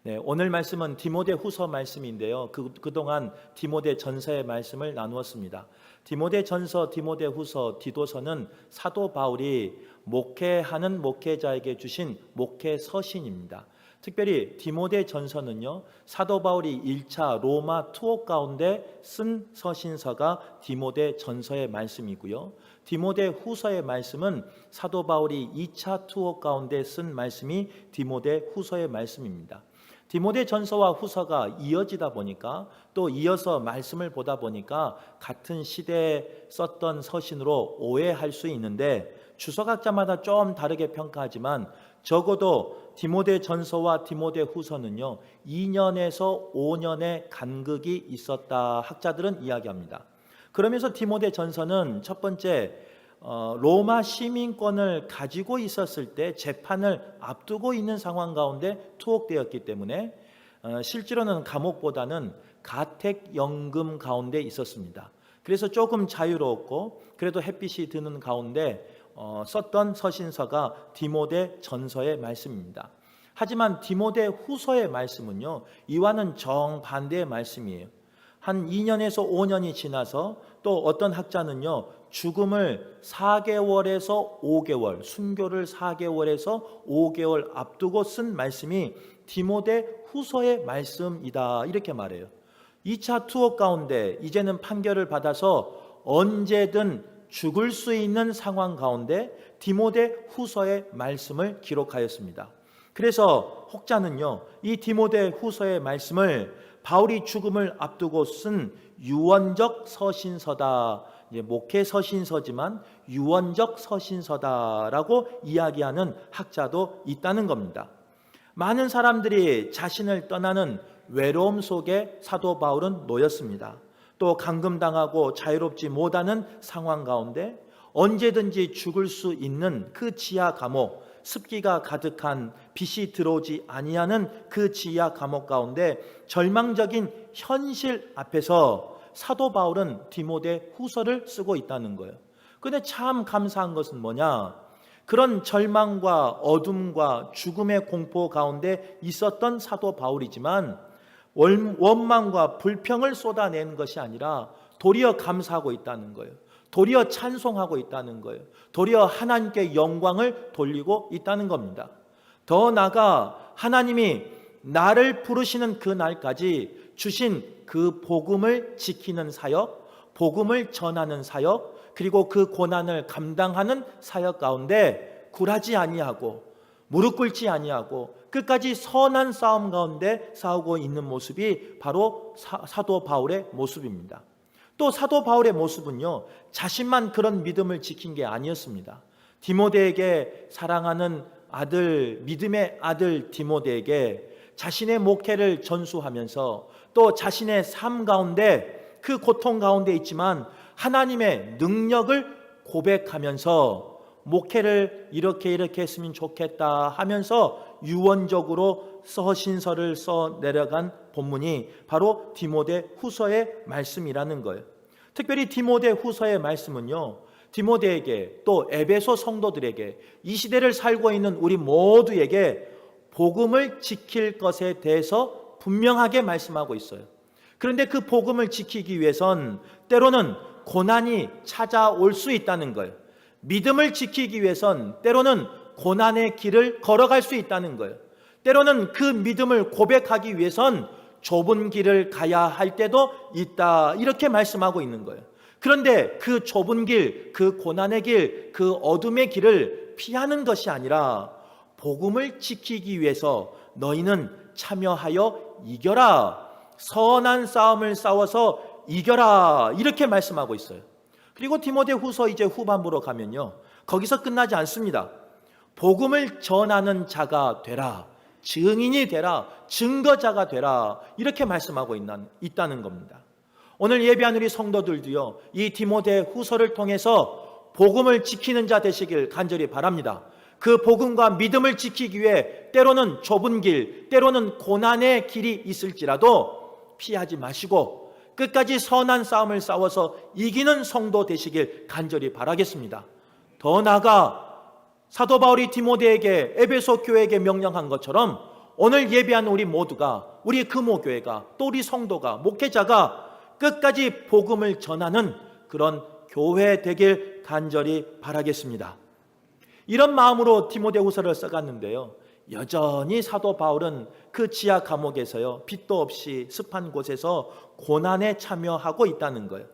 네, 오늘 말씀은 디모데 후서 말씀인데요. 그동안 디모데 전서의 말씀을 나누었습니다. 디모데 전서, 디모데 후서, 디도서는 사도 바울이 목회하는 목회자에게 주신 목회 서신입니다. 특별히 디모데 전서는요, 사도 바울이 1차 로마 투옥 가운데 쓴 서신서가 디모데 전서의 말씀이고요. 디모데 후서의 말씀은 사도 바울이 2차 투옥 가운데 쓴 말씀이 디모데 후서의 말씀입니다. 디모데 전서와 후서가 이어지다 보니까 또 이어서 말씀을 보다 보니까 같은 시대에 썼던 서신으로 오해할 수 있는데 주석학자마다 좀 다르게 평가하지만 적어도 디모데 전서와 디모데 후서는요 2년에서 5년의 간극이 있었다 학자들은 이야기합니다. 그러면서 디모데 전서는 첫 번째 로마 시민권을 가지고 있었을 때 재판을 앞두고 있는 상황 가운데 투옥되었기 때문에 실제로는 감옥보다는 가택연금 가운데 있었습니다. 그래서 조금 자유로웠고 그래도 햇빛이 드는 가운데 썼던 서신서가 디모데 전서의 말씀입니다. 하지만 디모데 후서의 말씀은요 이와는 정반대의 말씀이에요. 한 2년에서 5년이 지나서 또 어떤 학자는요 죽음을 4개월에서 5개월, 순교를 4개월에서 5개월 앞두고 쓴 말씀이 디모데 후서의 말씀이다 이렇게 말해요. 2차 투옥 가운데 이제는 판결을 받아서 언제든 죽을 수 있는 상황 가운데 디모데 후서의 말씀을 기록하였습니다. 그래서 혹자는요 이 디모데 후서의 말씀을 바울이 죽음을 앞두고 쓴 유언적 서신서다, 목회 서신서지만 유언적 서신서다라고 이야기하는 학자도 있다는 겁니다. 많은 사람들이 자신을 떠나는 외로움 속에 사도 바울은 놓였습니다. 또 감금당하고 자유롭지 못하는 상황 가운데 언제든지 죽을 수 있는 그 지하 감옥, 습기가 가득한 빛이 들어오지 아니하는 그 지하 감옥 가운데 절망적인 현실 앞에서 사도 바울은 디모데 후서를 쓰고 있다는 거예요. 그런데 참 감사한 것은 뭐냐? 그런 절망과 어둠과 죽음의 공포 가운데 있었던 사도 바울이지만 원망과 불평을 쏟아내는 것이 아니라 도리어 감사하고 있다는 거예요. 도리어 찬송하고 있다는 거예요. 도리어 하나님께 영광을 돌리고 있다는 겁니다. 더 나아가 하나님이 나를 부르시는 그 날까지 주신 그 복음을 지키는 사역, 복음을 전하는 사역, 그리고 그 고난을 감당하는 사역 가운데 굴하지 아니하고 무릎 꿇지 아니하고 끝까지 선한 싸움 가운데 싸우고 있는 모습이 바로 사도 바울의 모습입니다. 또 사도 바울의 모습은요 자신만 그런 믿음을 지킨 게 아니었습니다. 디모데에게 사랑하는 아들, 믿음의 아들 디모데에게 자신의 목회를 전수하면서 또 자신의 삶 가운데 그 고통 가운데 있지만 하나님의 능력을 고백하면서 목회를 이렇게 했으면 좋겠다 하면서 유언적으로 서신서를 써 내려간 본문이 바로 디모데 후서의 말씀이라는 거예요. 특별히 디모데 후서의 말씀은요 디모데에게 또 에베소 성도들에게 이 시대를 살고 있는 우리 모두에게 복음을 지킬 것에 대해서 분명하게 말씀하고 있어요. 그런데 그 복음을 지키기 위해선 때로는 고난이 찾아올 수 있다는 거예요. 믿음을 지키기 위해선 때로는 고난의 길을 걸어갈 수 있다는 거예요. 때로는 그 믿음을 고백하기 위해선 좁은 길을 가야 할 때도 있다 이렇게 말씀하고 있는 거예요. 그런데 그 좁은 길, 그 고난의 길, 그 어둠의 길을 피하는 것이 아니라 복음을 지키기 위해서 너희는 참여하여 이겨라, 선한 싸움을 싸워서 이겨라 이렇게 말씀하고 있어요. 그리고 디모데 후서 이제 후반부로 가면요 거기서 끝나지 않습니다. 복음을 전하는 자가 되라, 증인이 되라, 증거자가 되라 이렇게 말씀하고 있다는 겁니다. 오늘 예배한 우리 성도들도요 이 디모데 후서를 통해서 복음을 지키는 자 되시길 간절히 바랍니다. 그 복음과 믿음을 지키기 위해 때로는 좁은 길, 때로는 고난의 길이 있을지라도 피하지 마시고 끝까지 선한 싸움을 싸워서 이기는 성도 되시길 간절히 바라겠습니다. 더 나아가 사도 바울이 디모데에게 에베소 교회에게 명령한 것처럼 오늘 예배한 우리 모두가, 우리 금호교회가, 또 우리 성도가, 목회자가 끝까지 복음을 전하는 그런 교회 되길 간절히 바라겠습니다. 이런 마음으로 디모데후서를 써갔는데요, 여전히 사도 바울은 그 지하 감옥에서요, 빛도 없이 습한 곳에서 고난에 참여하고 있다는 거예요.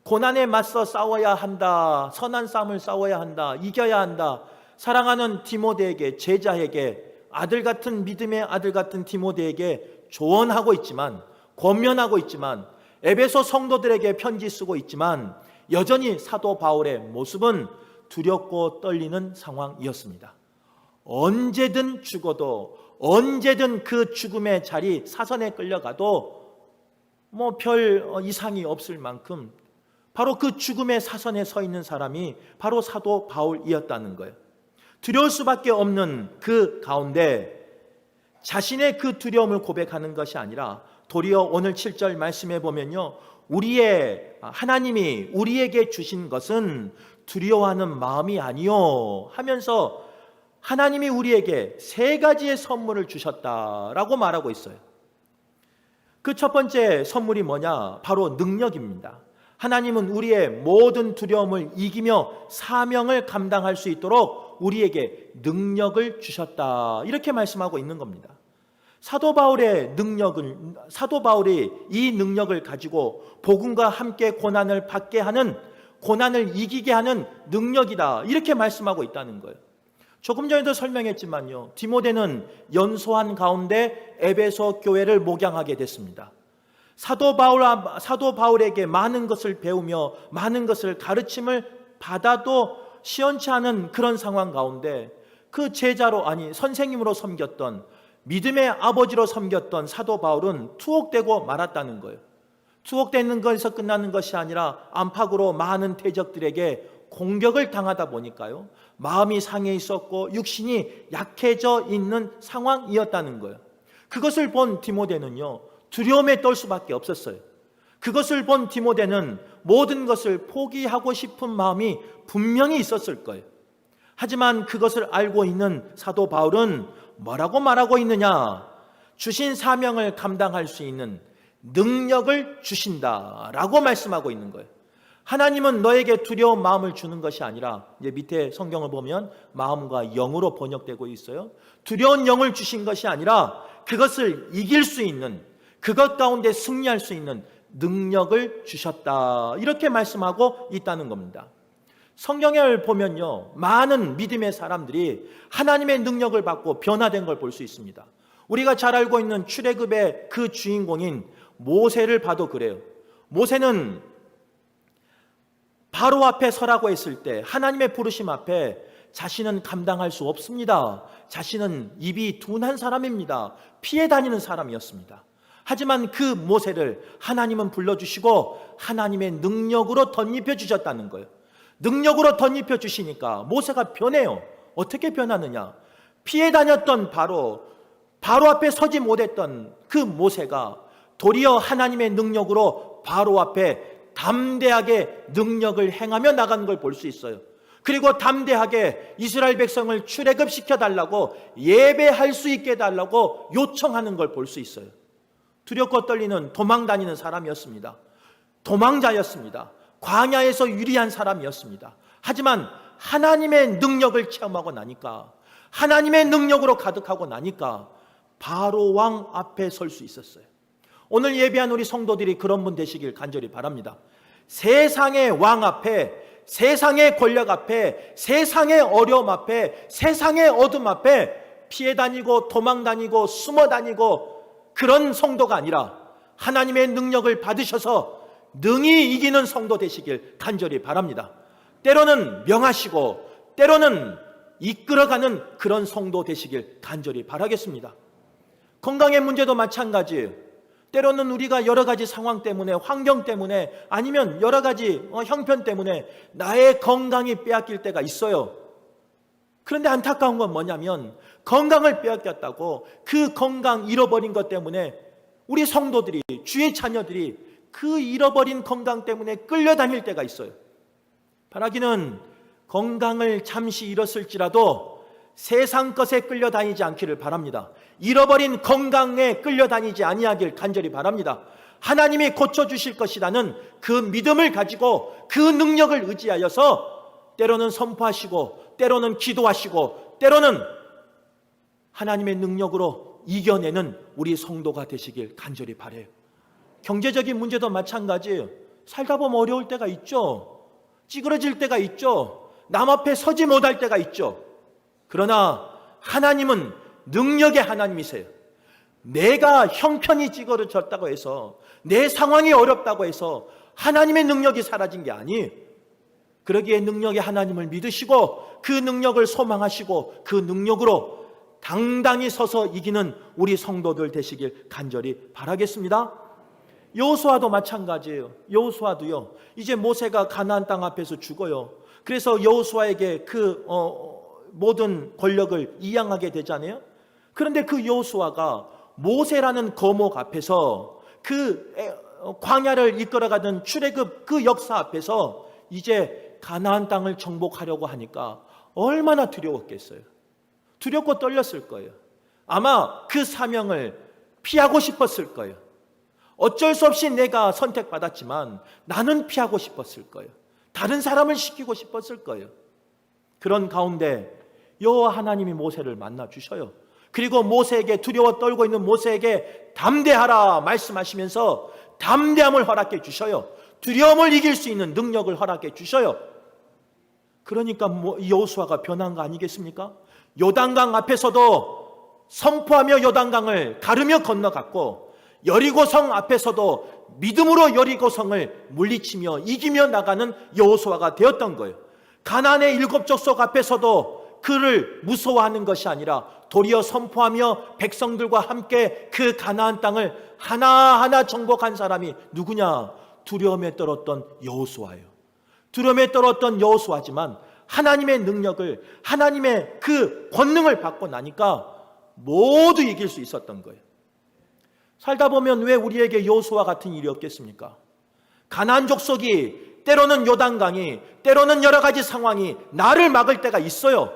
고난에 맞서 싸워야 한다, 선한 싸움을 싸워야 한다, 이겨야 한다. 사랑하는 디모데에게, 제자에게, 아들 같은 믿음의 아들 같은 디모데에게 조언하고 있지만, 권면하고 있지만, 에베소 성도들에게 편지 쓰고 있지만, 여전히 사도 바울의 모습은 두렵고 떨리는 상황이었습니다. 언제든 죽어도, 언제든 그 죽음의 자리, 사선에 끌려가도 별 이상이 없을 만큼 바로 그 죽음의 사선에 서 있는 사람이 바로 사도 바울이었다는 거예요. 두려울 수밖에 없는 그 가운데 자신의 그 두려움을 고백하는 것이 아니라 도리어 오늘 7절 말씀해 보면요, 하나님이 우리에게 주신 것은 두려워하는 마음이 아니요 하면서 하나님이 우리에게 3가지의 선물을 주셨다라고 말하고 있어요. 그 첫 번째 선물이 뭐냐? 바로 능력입니다. 하나님은 우리의 모든 두려움을 이기며 사명을 감당할 수 있도록 우리에게 능력을 주셨다, 이렇게 말씀하고 있는 겁니다. 사도 바울이 이 능력을 가지고 복음과 함께 고난을 받게 하는, 고난을 이기게 하는 능력이다, 이렇게 말씀하고 있다는 거예요. 조금 전에도 설명했지만요, 디모데는 연소한 가운데 에베소 교회를 목양하게 됐습니다. 사도 바울에게 많은 것을 배우며 많은 것을 가르침을 받아도 시원치 않은 그런 상황 가운데 그 선생님으로 섬겼던, 믿음의 아버지로 섬겼던 사도 바울은 투옥되고 말았다는 거예요. 투옥되는 것에서 끝나는 것이 아니라 안팎으로 많은 대적들에게 공격을 당하다 보니까요, 마음이 상해 있었고 육신이 약해져 있는 상황이었다는 거예요. 그것을 본 디모데는요, 두려움에 떨 수밖에 없었어요. 그것을 본 디모데는 모든 것을 포기하고 싶은 마음이 분명히 있었을 거예요. 하지만 그것을 알고 있는 사도 바울은 뭐라고 말하고 있느냐? 주신 사명을 감당할 수 있는 능력을 주신다라고 말씀하고 있는 거예요. 하나님은 너에게 두려운 마음을 주는 것이 아니라, 이제 밑에 성경을 보면 마음과 영으로 번역되고 있어요. 두려운 영을 주신 것이 아니라 그것을 이길 수 있는, 그것 가운데 승리할 수 있는 능력을 주셨다, 이렇게 말씀하고 있다는 겁니다. 성경을 보면요, 많은 믿음의 사람들이 하나님의 능력을 받고 변화된 걸 볼 수 있습니다. 우리가 잘 알고 있는 출애굽의 그 주인공인 모세를 봐도 그래요. 모세는 바로 앞에 서라고 했을 때 하나님의 부르심 앞에 자신은 감당할 수 없습니다. 자신은 입이 둔한 사람입니다. 피해 다니는 사람이었습니다. 하지만 그 모세를 하나님은 불러주시고 하나님의 능력으로 덧입혀 주셨다는 거예요. 능력으로 덧입혀 주시니까 모세가 변해요. 어떻게 변하느냐? 피해 다녔던 바로 앞에 서지 못했던 그 모세가 도리어 하나님의 능력으로 바로 앞에 담대하게 능력을 행하며 나가는 걸 볼 수 있어요. 그리고 담대하게 이스라엘 백성을 출애굽시켜 달라고, 예배할 수 있게 해달라고 요청하는 걸 볼 수 있어요. 두렵고 떨리는 도망 다니는 사람이었습니다. 도망자였습니다. 광야에서 유리한 사람이었습니다. 하지만 하나님의 능력을 체험하고 나니까, 하나님의 능력으로 가득하고 나니까 바로 왕 앞에 설 수 있었어요. 오늘 예배한 우리 성도들이 그런 분 되시길 간절히 바랍니다. 세상의 왕 앞에, 세상의 권력 앞에, 세상의 어려움 앞에, 세상의 어둠 앞에 피해 다니고 도망 다니고 숨어 다니고 그런 성도가 아니라 하나님의 능력을 받으셔서 능히 이기는 성도 되시길 간절히 바랍니다. 때로는 명하시고 때로는 이끌어가는 그런 성도 되시길 간절히 바라겠습니다. 건강의 문제도 마찬가지예요. 때로는 우리가 여러 가지 상황 때문에, 환경 때문에, 아니면 여러 가지 형편 때문에 나의 건강이 빼앗길 때가 있어요. 그런데 안타까운 건 뭐냐면 건강을 빼앗겼다고 그 건강 잃어버린 것 때문에 우리 성도들이, 주의 자녀들이 그 잃어버린 건강 때문에 끌려다닐 때가 있어요. 바라기는 건강을 잠시 잃었을지라도 세상 것에 끌려다니지 않기를 바랍니다. 잃어버린 건강에 끌려다니지 아니하길 간절히 바랍니다. 하나님이 고쳐주실 것이라는 그 믿음을 가지고 그 능력을 의지하여서 때로는 선포하시고 때로는 기도하시고 때로는 하나님의 능력으로 이겨내는 우리 성도가 되시길 간절히 바라요. 경제적인 문제도 마찬가지예요. 살다 보면 어려울 때가 있죠. 찌그러질 때가 있죠. 남 앞에 서지 못할 때가 있죠. 그러나 하나님은 능력의 하나님이세요. 내가 형편이 찌그러졌다고 해서, 내 상황이 어렵다고 해서 하나님의 능력이 사라진 게 아니에요. 그러기에 능력의 하나님을 믿으시고 그 능력을 소망하시고 그 능력으로 당당히 서서 이기는 우리 성도들 되시길 간절히 바라겠습니다. 여호수아도 마찬가지예요. 여호수아도요, 이제 모세가 가나안 땅 앞에서 죽어요. 그래서 여호수아에게 그 모든 권력을 이양하게 되잖아요. 그런데 그 여호수아가 모세라는 거목 앞에서, 그 광야를 이끌어가던 출애굽 그 역사 앞에서 이제 가나안 땅을 정복하려고 하니까 얼마나 두려웠겠어요. 두렵고 떨렸을 거예요. 아마 그 사명을 피하고 싶었을 거예요. 어쩔 수 없이 내가 선택받았지만 나는 피하고 싶었을 거예요. 다른 사람을 시키고 싶었을 거예요. 그런 가운데 여호와 하나님이 모세를 만나 주셔요. 그리고 모세에게, 두려워 떨고 있는 모세에게 담대하라 말씀하시면서 담대함을 허락해 주셔요. 두려움을 이길 수 있는 능력을 허락해 주셔요. 그러니까 여호수아가 변한 거 아니겠습니까? 요단강 앞에서도 선포하며 요단강을 가르며 건너갔고, 여리고성 앞에서도 믿음으로 여리고성을 물리치며 이기며 나가는 여호수아가 되었던 거예요. 가나안의 7 족속 앞에서도 그를 무서워하는 것이 아니라 도리어 선포하며 백성들과 함께 그 가나안 땅을 하나하나 정복한 사람이 누구냐? 두려움에 떨었던 여호수아예요. 두려움에 떨었던 여호수아지만 하나님의 능력을, 하나님의 그 권능을 받고 나니까 모두 이길 수 있었던 거예요. 살다 보면 왜 우리에게 여호수아 같은 일이 없겠습니까? 가나안 족속이, 때로는 요단강이, 때로는 여러 가지 상황이 나를 막을 때가 있어요.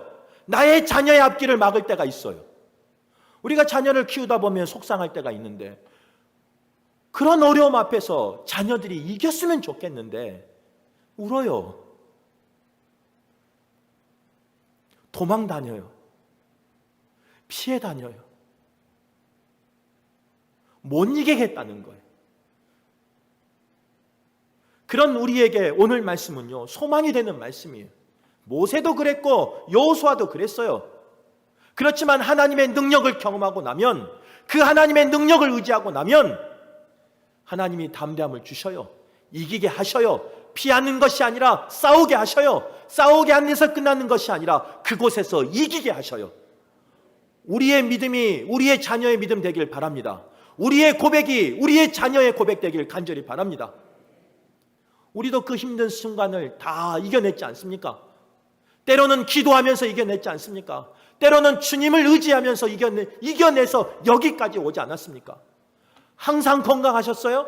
나의 자녀의 앞길을 막을 때가 있어요. 우리가 자녀를 키우다 보면 속상할 때가 있는데, 그런 어려움 앞에서 자녀들이 이겼으면 좋겠는데 울어요. 도망 다녀요. 피해 다녀요. 못 이기겠다는 거예요. 그런 우리에게 오늘 말씀은요, 소망이 되는 말씀이에요. 모세도 그랬고 여호수아도 그랬어요. 그렇지만 하나님의 능력을 경험하고 나면, 그 하나님의 능력을 의지하고 나면 하나님이 담대함을 주셔요. 이기게 하셔요. 피하는 것이 아니라 싸우게 하셔요. 싸우게 하는 데서 끝나는 것이 아니라 그곳에서 이기게 하셔요. 우리의 믿음이 우리의 자녀의 믿음 되길 바랍니다. 우리의 고백이 우리의 자녀의 고백 되길 간절히 바랍니다. 우리도 그 힘든 순간을 다 이겨냈지 않습니까? 때로는 기도하면서 이겨냈지 않습니까? 때로는 주님을 의지하면서 이겨내서 여기까지 오지 않았습니까? 항상 건강하셨어요?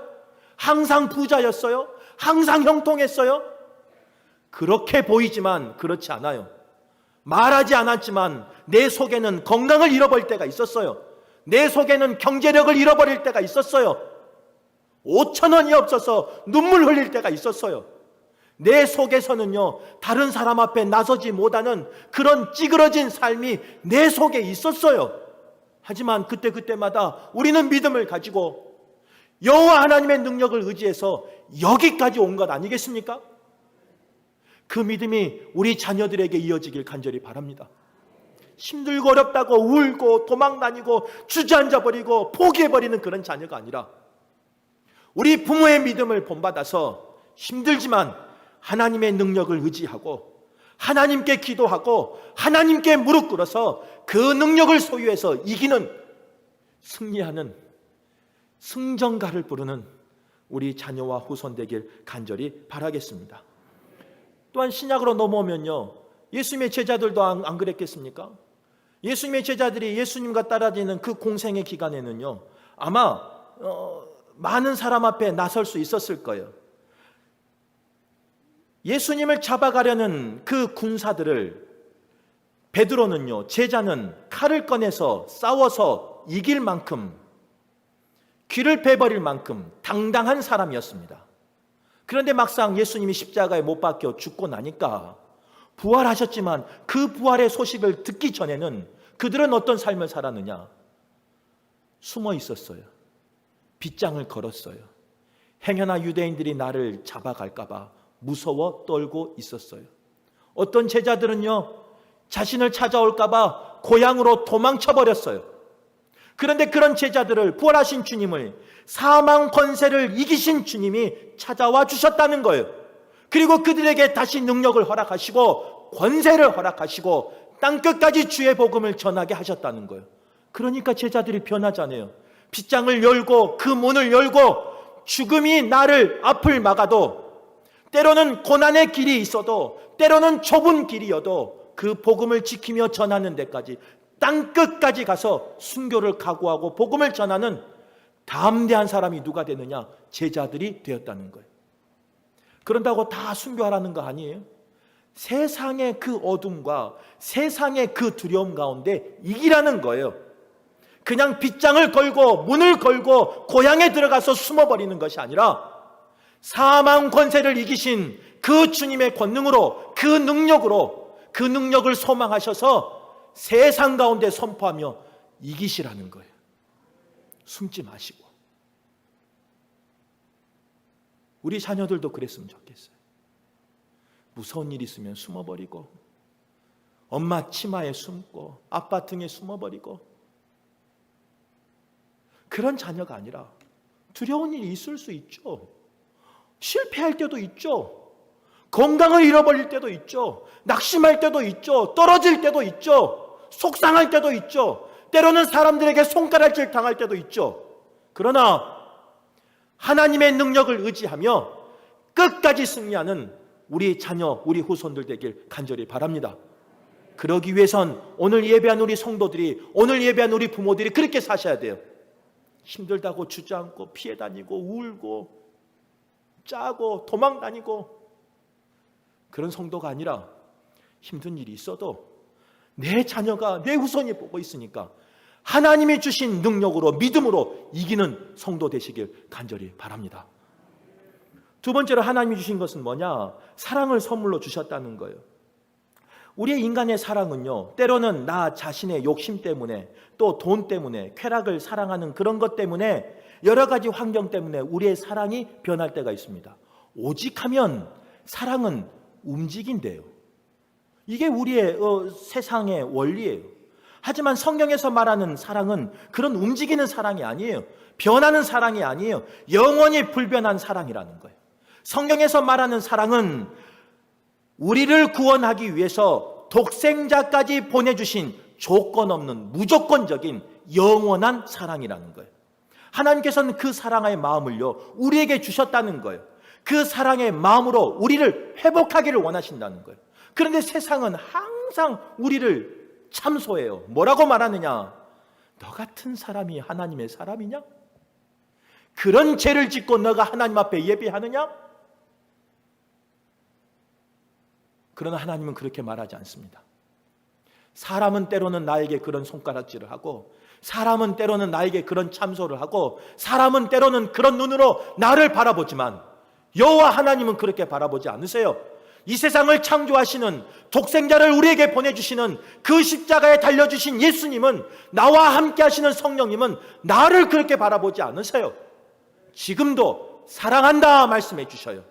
항상 부자였어요? 항상 형통했어요? 그렇게 보이지만 그렇지 않아요. 말하지 않았지만 내 속에는 건강을 잃어버릴 때가 있었어요. 내 속에는 경제력을 잃어버릴 때가 있었어요. 5,000원이 없어서 눈물 흘릴 때가 있었어요. 내 속에서는요, 다른 사람 앞에 나서지 못하는 그런 찌그러진 삶이 내 속에 있었어요. 하지만 그때마다 우리는 믿음을 가지고 여호와 하나님의 능력을 의지해서 여기까지 온 것 아니겠습니까? 그 믿음이 우리 자녀들에게 이어지길 간절히 바랍니다. 힘들고 어렵다고 울고 도망다니고 주저앉아버리고 포기해버리는 그런 자녀가 아니라, 우리 부모의 믿음을 본받아서 힘들지만 하나님의 능력을 의지하고 하나님께 기도하고 하나님께 무릎 꿇어서 그 능력을 소유해서 이기는, 승리하는 승전가를 부르는 우리 자녀와 후손 되길 간절히 바라겠습니다. 또한 신약으로 넘어오면요, 예수님의 제자들도 안 그랬겠습니까? 예수님의 제자들이 예수님과 따라지는 그 공생의 기간에는요, 아마 많은 사람 앞에 나설 수 있었을 거예요. 예수님을 잡아가려는 그 군사들을 베드로는요, 제자는 칼을 꺼내서 싸워서 싸워서 이길 만큼, 귀를 베버릴 만큼 당당한 사람이었습니다. 그런데 막상 예수님이 십자가에 못 박혀 죽고 나니까 부활하셨지만 그 부활의 소식을 듣기 전에는 그들은 어떤 삶을 살았느냐? 숨어 있었어요. 빗장을 걸었어요. 행여나 유대인들이 나를 잡아갈까 봐 무서워 떨고 있었어요. 어떤 제자들은요, 자신을 찾아올까 봐 고향으로 도망쳐버렸어요. 그런데 그런 제자들을, 부활하신 주님을, 사망 권세를 이기신 주님이 찾아와 주셨다는 거예요. 그리고 그들에게 다시 능력을 허락하시고 권세를 허락하시고 땅끝까지 주의 복음을 전하게 하셨다는 거예요. 그러니까 제자들이 변하잖아요. 빗장을 열고 그 문을 열고 죽음이 나를 앞을 막아도, 때로는 고난의 길이 있어도, 때로는 좁은 길이어도 그 복음을 지키며 전하는 데까지, 땅끝까지 가서 순교를 각오하고 복음을 전하는 담대한 사람이 누가 되느냐? 제자들이 되었다는 거예요. 그런다고 다 순교하라는 거 아니에요. 세상의 그 어둠과 세상의 그 두려움 가운데 이기라는 거예요. 그냥 빗장을 걸고 문을 걸고 고향에 들어가서 숨어버리는 것이 아니라 사망 권세를 이기신 그 주님의 권능으로, 그 능력으로, 그 능력을 소망하셔서 세상 가운데 선포하며 이기시라는 거예요. 숨지 마시고. 우리 자녀들도 그랬으면 좋겠어요. 무서운 일 있으면 숨어버리고, 엄마 치마에 숨고, 아빠 등에 숨어버리고, 그런 자녀가 아니라 두려운 일이 있을 수 있죠. 실패할 때도 있죠. 건강을 잃어버릴 때도 있죠. 낙심할 때도 있죠. 떨어질 때도 있죠. 속상할 때도 있죠. 때로는 사람들에게 손가락질 당할 때도 있죠. 그러나 하나님의 능력을 의지하며 끝까지 승리하는 우리 자녀, 우리 후손들 되길 간절히 바랍니다. 그러기 위해선 오늘 예배한 우리 성도들이, 오늘 예배한 우리 부모들이 그렇게 사셔야 돼요. 힘들다고 주저앉고 피해 다니고 울고 짜고 도망 다니고 그런 성도가 아니라, 힘든 일이 있어도 내 자녀가, 내 후손이 보고 있으니까 하나님이 주신 능력으로, 믿음으로 이기는 성도 되시길 간절히 바랍니다. 두 번째로 하나님이 주신 것은 뭐냐? 사랑을 선물로 주셨다는 거예요. 우리의 인간의 사랑은요, 때로는 나 자신의 욕심 때문에, 또 돈 때문에, 쾌락을 사랑하는 그런 것 때문에, 여러 가지 환경 때문에 우리의 사랑이 변할 때가 있습니다. 오직 하면 사랑은 움직인대요. 이게 우리의 세상의 원리예요. 하지만 성경에서 말하는 사랑은 그런 움직이는 사랑이 아니에요. 변하는 사랑이 아니에요. 영원히 불변한 사랑이라는 거예요. 성경에서 말하는 사랑은 우리를 구원하기 위해서 독생자까지 보내주신 조건 없는 무조건적인 영원한 사랑이라는 거예요. 하나님께서는 그 사랑의 마음을요, 우리에게 주셨다는 거예요. 그 사랑의 마음으로 우리를 회복하기를 원하신다는 거예요. 그런데 세상은 항상 우리를 참소해요. 뭐라고 말하느냐? 너 같은 사람이 하나님의 사람이냐? 그런 죄를 짓고 너가 하나님 앞에 예배하느냐? 그러나 하나님은 그렇게 말하지 않습니다. 사람은 때로는 나에게 그런 손가락질을 하고, 사람은 때로는 나에게 그런 참소를 하고, 사람은 때로는 그런 눈으로 나를 바라보지만 여호와 하나님은 그렇게 바라보지 않으세요. 이 세상을 창조하시는, 독생자를 우리에게 보내주시는 그 십자가에 달려주신 예수님은, 나와 함께 하시는 성령님은 나를 그렇게 바라보지 않으세요. 지금도 사랑한다 말씀해 주셔요.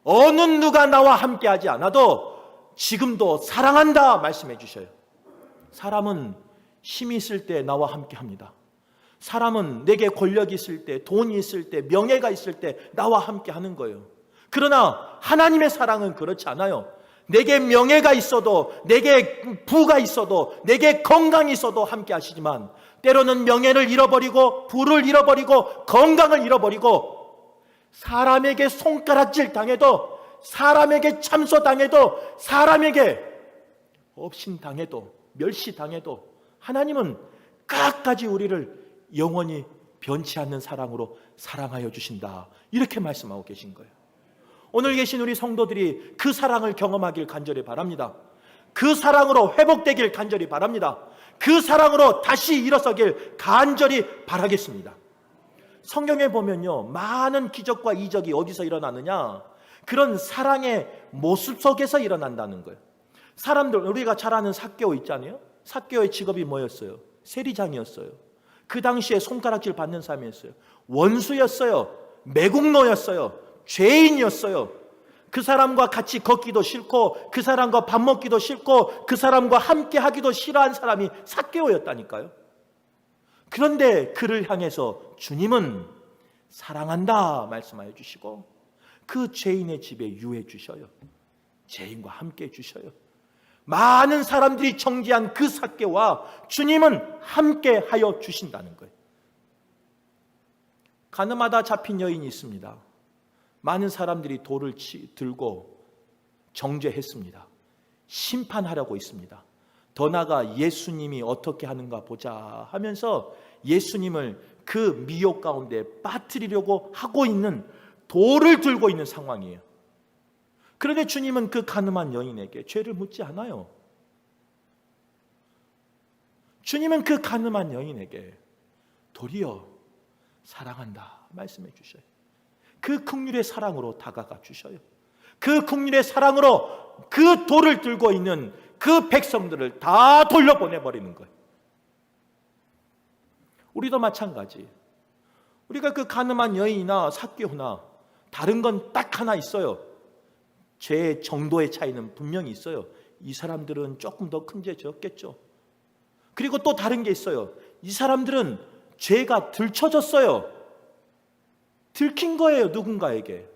어느 누가 나와 함께 하지 않아도 지금도 사랑한다 말씀해 주셔요. 사람은 힘이 있을 때 나와 함께 합니다. 사람은 내게 권력이 있을 때, 돈이 있을 때, 명예가 있을 때 나와 함께 하는 거예요. 그러나 하나님의 사랑은 그렇지 않아요. 내게 명예가 있어도, 내게 부가 있어도, 내게 건강이 있어도 함께 하시지만, 때로는 명예를 잃어버리고 부를 잃어버리고 건강을 잃어버리고, 사람에게 손가락질 당해도, 사람에게 참소 당해도, 사람에게 업신 당해도, 멸시 당해도 하나님은 끝까지 우리를 영원히 변치 않는 사랑으로 사랑하여 주신다, 이렇게 말씀하고 계신 거예요. 오늘 계신 우리 성도들이 그 사랑을 경험하길 간절히 바랍니다. 그 사랑으로 회복되길 간절히 바랍니다. 그 사랑으로 다시 일어서길 간절히 바라겠습니다. 성경에 보면요, 많은 기적과 이적이 어디서 일어나느냐? 그런 사랑의 모습 속에서 일어난다는 거예요. 사람들, 우리가 잘 아는 삭개오 있잖아요. 삭개오의 직업이 뭐였어요? 세리장이었어요. 그 당시에 손가락질 받는 사람이었어요. 원수였어요. 매국노였어요. 죄인이었어요. 그 사람과 같이 걷기도 싫고, 그 사람과 밥 먹기도 싫고, 그 사람과 함께 하기도 싫어한 사람이 삭개오였다니까요. 그런데 그를 향해서 주님은 사랑한다 말씀하여 주시고, 그 죄인의 집에 유해 주셔요. 죄인과 함께 주셔요. 많은 사람들이 정죄한 그 삭개와 주님은 함께 하여 주신다는 거예요. 가늠하다 잡힌 여인이 있습니다. 많은 사람들이 돌을 들고 정죄했습니다. 심판하려고 있습니다. 더 나아가 예수님이 어떻게 하는가 보자 하면서 예수님을 그 미혹 가운데 빠뜨리려고 하고 있는, 돌을 들고 있는 상황이에요. 그런데 주님은 그 가늠한 여인에게 죄를 묻지 않아요. 주님은 그 가늠한 여인에게 도리어 사랑한다 말씀해 주셔요. 그 긍휼의 사랑으로 다가가 주셔요. 그 긍휼의 사랑으로 그 돌을 들고 있는 그 백성들을 다 돌려보내버리는 거예요. 우리도 마찬가지. 우리가 그 가늠한 여인이나 삭개오나 다른 건 딱 하나 있어요. 죄의 정도의 차이는 분명히 있어요. 이 사람들은 조금 더 큰 죄 지었겠죠. 그리고 또 다른 게 있어요. 이 사람들은 죄가 들춰졌어요. 들킨 거예요, 누군가에게.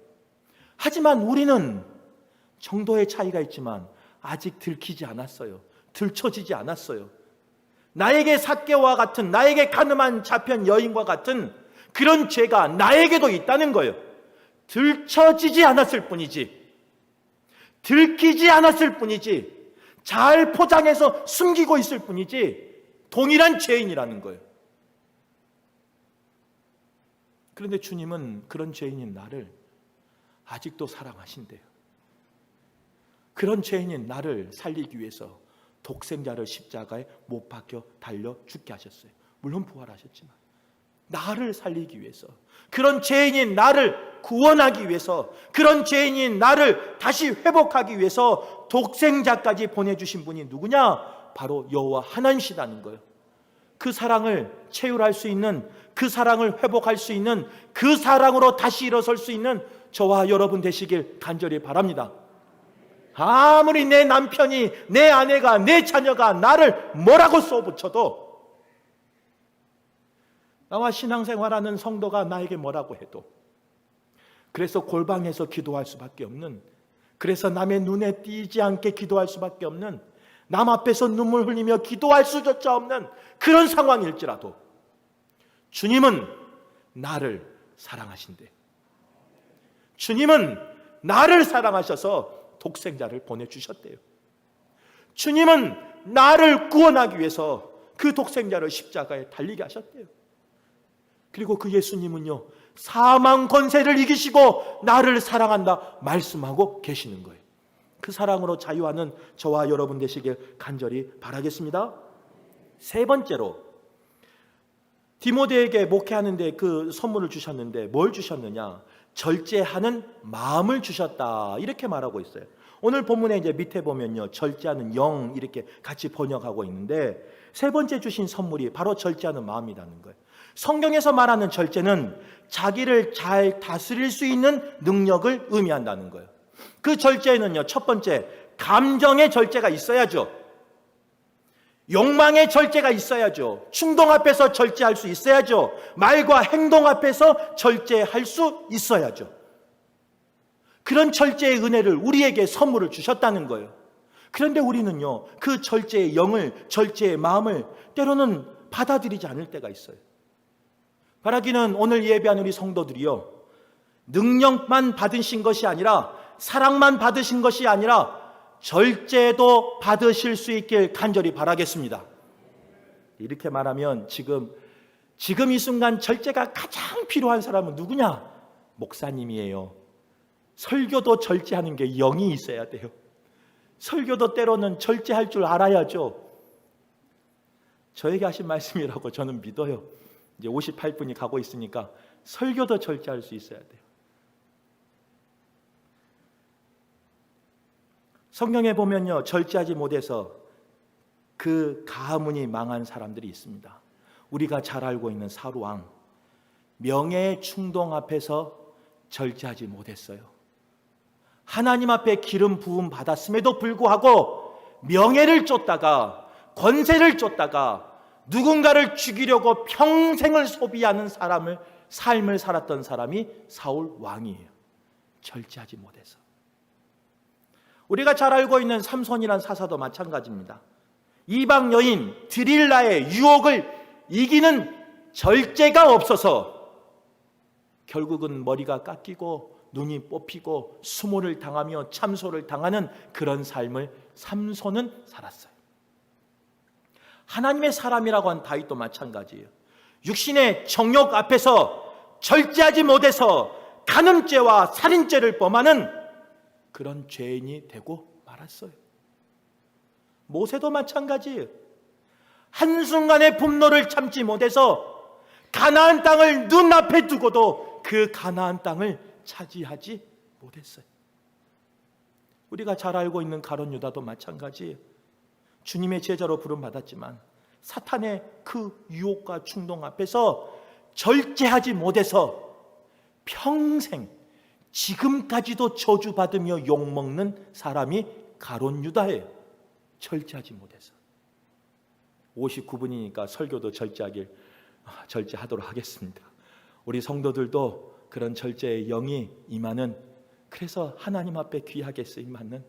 하지만 우리는 정도의 차이가 있지만 아직 들키지 않았어요. 들춰지지 않았어요. 나에게 삭개와 같은, 나에게 가늠한 잡힌 여인과 같은 그런 죄가 나에게도 있다는 거예요. 들춰지지 않았을 뿐이지, 들키지 않았을 뿐이지, 잘 포장해서 숨기고 있을 뿐이지 동일한 죄인이라는 거예요. 그런데 주님은 그런 죄인인 나를 아직도 사랑하신대요. 그런 죄인인 나를 살리기 위해서 독생자를 십자가에 못 박혀 달려 죽게 하셨어요. 물론 부활하셨지만 나를 살리기 위해서, 그런 죄인인 나를 구원하기 위해서, 그런 죄인인 나를 다시 회복하기 위해서 독생자까지 보내주신 분이 누구냐? 바로 여호와 하나님이시다는 거예요. 그 사랑을 체휼할 수 있는, 그 사랑을 회복할 수 있는, 그 사랑으로 다시 일어설 수 있는 저와 여러분 되시길 간절히 바랍니다. 아무리 내 남편이, 내 아내가, 내 자녀가 나를 뭐라고 쏘붙여도, 나와 신앙생활하는 성도가 나에게 뭐라고 해도, 그래서 골방에서 기도할 수밖에 없는, 그래서 남의 눈에 띄지 않게 기도할 수밖에 없는, 남 앞에서 눈물 흘리며 기도할 수조차 없는 그런 상황일지라도 주님은 나를 사랑하신대. 주님은 나를 사랑하셔서 독생자를 보내주셨대요. 주님은 나를 구원하기 위해서 그 독생자를 십자가에 달리게 하셨대요. 그리고 그 예수님은요, 사망 권세를 이기시고 나를 사랑한다 말씀하고 계시는 거예요. 그 사랑으로 자유하는 저와 여러분 되시길 간절히 바라겠습니다. 세 번째로, 디모데에게 목회하는데 그 선물을 주셨는데 뭘 주셨느냐? 절제하는 마음을 주셨다, 이렇게 말하고 있어요. 오늘 본문에 이제 밑에 보면요, 절제하는 영 이렇게 같이 번역하고 있는데, 세 번째 주신 선물이 바로 절제하는 마음이라는 거예요. 성경에서 말하는 절제는 자기를 잘 다스릴 수 있는 능력을 의미한다는 거예요. 그 절제는요, 첫 번째, 감정의 절제가 있어야죠. 욕망의 절제가 있어야죠. 충동 앞에서 절제할 수 있어야죠. 말과 행동 앞에서 절제할 수 있어야죠. 그런 절제의 은혜를 우리에게 선물을 주셨다는 거예요. 그런데 우리는요, 그 절제의 영을, 절제의 마음을 때로는 받아들이지 않을 때가 있어요. 바라기는 오늘 예배한 우리 성도들이요, 능력만 받으신 것이 아니라, 사랑만 받으신 것이 아니라 절제도 받으실 수 있길 간절히 바라겠습니다. 이렇게 말하면 지금 이 순간 절제가 가장 필요한 사람은 누구냐? 목사님이에요. 설교도 절제하는 게 영이 있어야 돼요. 설교도 때로는 절제할 줄 알아야죠. 저에게 하신 말씀이라고 저는 믿어요. 이제 58분이 가고 있으니까 설교도 절제할 수 있어야 돼요. 성경에 보면요, 절제하지 못해서 그 가문이 망한 사람들이 있습니다. 우리가 잘 알고 있는 사루왕, 명예의 충동 앞에서 절제하지 못했어요. 하나님 앞에 기름 부음 받았음에도 불구하고 명예를 쫓다가, 권세를 쫓다가 누군가를 죽이려고 평생을 소비하는 삶을 살았던 사람이 사울 왕이에요. 절제하지 못해서. 우리가 잘 알고 있는 삼손이란 사사도 마찬가지입니다. 이방 여인 드릴라의 유혹을 이기는 절제가 없어서 결국은 머리가 깎이고 눈이 뽑히고 수모를 당하며 참소를 당하는 그런 삶을 삼손은 살았어요. 하나님의 사람이라고 한 다윗도 마찬가지예요. 육신의 정욕 앞에서 절제하지 못해서 간음죄와 살인죄를 범하는 그런 죄인이 되고 말았어요. 모세도 마찬가지예요. 한순간의 분노를 참지 못해서 가나안 땅을 눈앞에 두고도 그 가나안 땅을 차지하지 못했어요. 우리가 잘 알고 있는 가룟 유다도 마찬가지예요. 주님의 제자로 부름받았지만 사탄의 그 유혹과 충동 앞에서 절제하지 못해서 평생 지금까지도 저주받으며 욕먹는 사람이 가룟 유다예요. 절제하지 못해서. 59분이니까 설교도 절제하도록 하겠습니다. 우리 성도들도 그런 절제의 영이 임하는, 그래서 하나님 앞에 귀하게 쓰임받는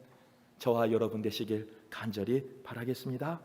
저와 여러분 되시길 간절히 바라겠습니다.